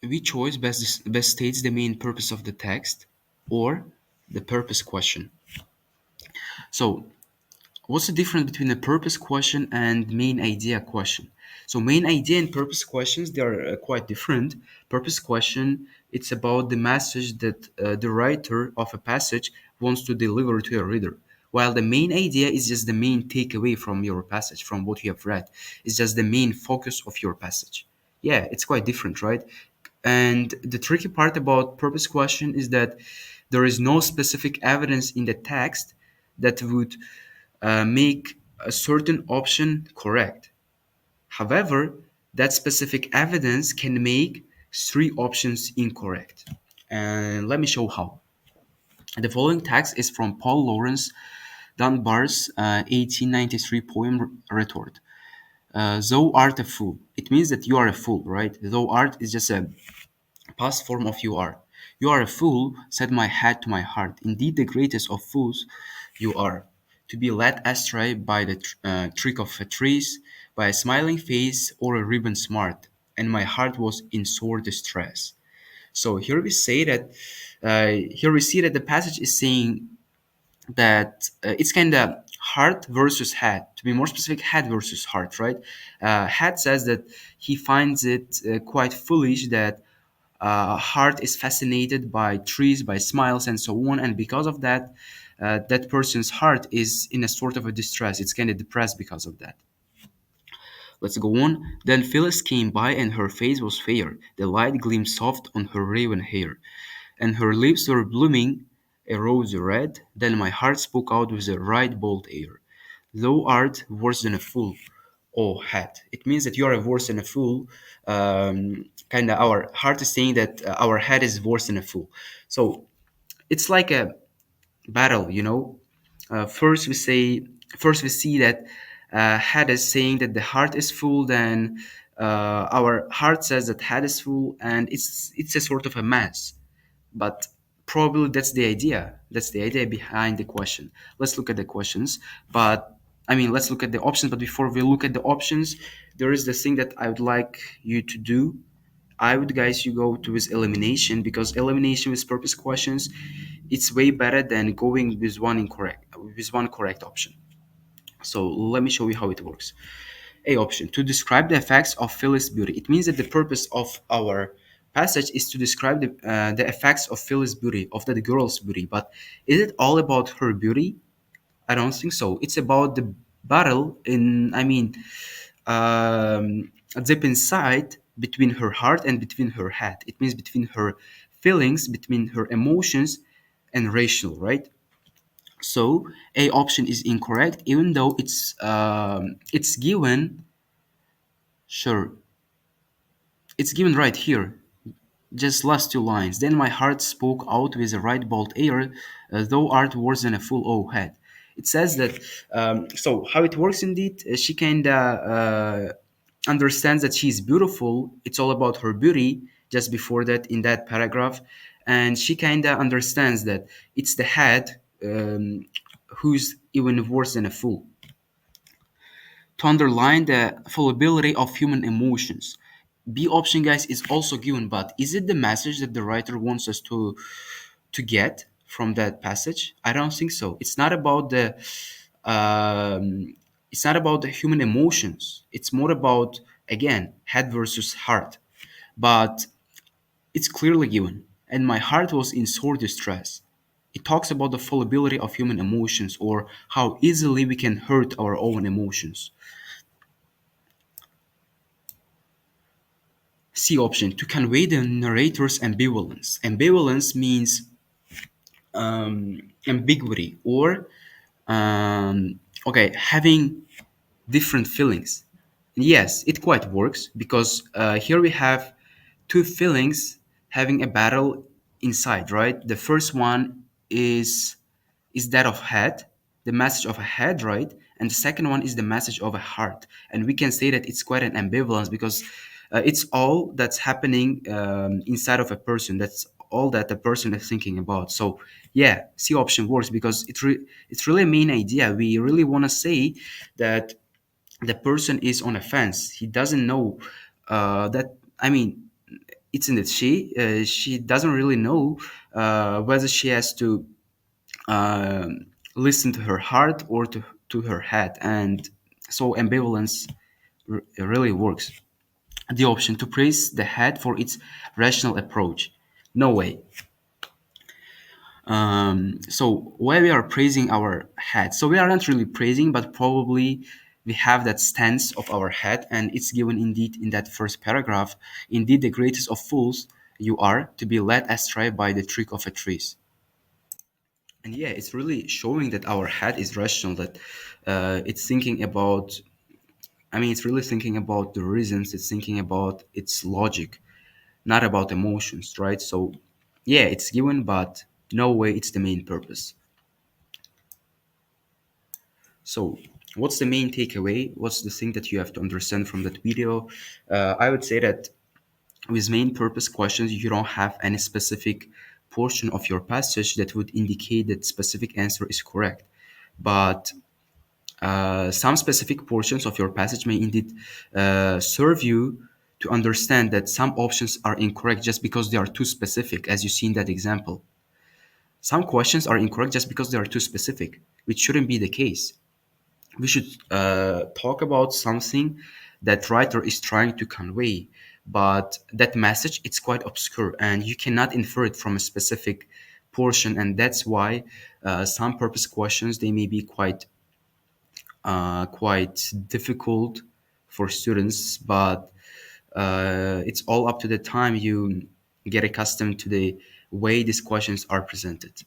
which choice best states the main purpose of the text or the purpose question. So what's the difference between a purpose question and main idea question? So main idea and purpose questions, they are quite different. Purpose question, it's about the message that the writer of a passage wants to deliver to a reader. While the main idea is just the main takeaway from your passage, from what you have read. It's just the main focus of your passage. Yeah, it's quite different, right? And the tricky part about purpose question is that there is no specific evidence in the text that would make a certain option correct. However, that specific evidence can make three options incorrect. And let me show how. The following text is from Paul Laurence Dunbar's 1893 poem Retort. Thou art a fool. It means that you are a fool, right? Thou art is just a past form of you are. You are a fool, said my head to my heart. Indeed, the greatest of fools you are. To be led astray by the trick of a trees, by a smiling face or a ribbon smart, and my heart was in sore distress. So here we say that, here we see that the passage is saying that it's kind of heart versus head. To be more specific, head versus heart, right? Head says that he finds it quite foolish that heart is fascinated by trees, by smiles, and so on. And because of that, that person's heart is in a sort of a distress. It's kind of depressed because of that. Let's go on. Then Phyllis came by, and her face was fair. The light gleamed soft on her raven hair, and her lips were blooming a rosy red. Then my heart spoke out with a right bold air. Thou art worse than a fool, O head. It means that you are worse than a fool. Kind of our heart is saying that our head is worse than a fool. So it's like a battle, you know. First we say, first we see that head is saying that the heart is full. Then our heart says that head is full, and it's a sort of a mess. But probably that's the idea. That's the idea behind the question. Let's look at the questions. But I mean, let's look at the options. But before we look at the options, there is the thing that I would like you to do. I would guys you go to this elimination, because elimination with purpose questions, it's way better than going with one correct option. So let me show you how it works. A option, to describe the effects of Phyllis' beauty. It means that the purpose of our passage is to describe the effects of Phyllis' beauty, of that girl's beauty. But is it all about her beauty? I don't think so. It's about the battle in, I mean, deep inside between her heart and between her head. It means between her feelings, between her emotions and rational, right? So A option is incorrect, even though it's given. Sure, it's given right here. Just last two lines. Then my heart spoke out with a right bold air, thou art worse than a fool, oh head. It says that, so how it works indeed, she kind of understands that she's beautiful. It's all about her beauty just before that in that paragraph. And she kind of understands that it's the head who's even worse than a fool, to underline the fallibility of human emotions. B option, guys, is also given, but is it the message that the writer wants us to get from that passage? I don't think so. It's not about the human emotions. It's more about, again, head versus heart. But it's clearly given, and my heart was in sore distress. It talks about the fallibility of human emotions, or how easily we can hurt our own emotions. C option, to convey the narrator's ambivalence. Ambivalence means ambiguity, or okay, having different feelings. Yes, it quite works, because here we have two feelings having a battle inside, right? The first one is that of head, the message of a head, right? And the second one is the message of a heart. And we can say that it's quite an ambivalence, because it's all that's happening inside of a person. That's all that the person is thinking about. So yeah, C option works, because it's really a main idea. We really want to say that the person is on a fence. He doesn't know that. I mean, isn't it? She doesn't really know whether she has to listen to her heart or to her head, and so ambivalence really works. The option to praise the head for its rational approach. No way. So why we are praising our head? So we are not really praising, but probably we have that stance of our head, and it's given indeed in that first paragraph. Indeed, the greatest of fools you are to be led astray by the trick of a trees. And yeah, it's really showing that our head is rational, that it's thinking about, I mean, it's really thinking about the reasons, it's thinking about its logic, not about emotions, right? So yeah, it's given, but no way it's the main purpose. So what's the main takeaway? What's the thing that you have to understand from that video? I would say that with main purpose questions, you don't have any specific portion of your passage that would indicate that specific answer is correct. But some specific portions of your passage may indeed serve you to understand that some options are incorrect just because they are too specific, as you see in that example. Some questions are incorrect just because they are too specific, which shouldn't be the case. We should talk about something that writer is trying to convey, but that message it's quite obscure and you cannot infer it from a specific portion, and that's why some purpose questions they may be quite difficult for students, but it's all up to the time you get accustomed to the way these questions are presented.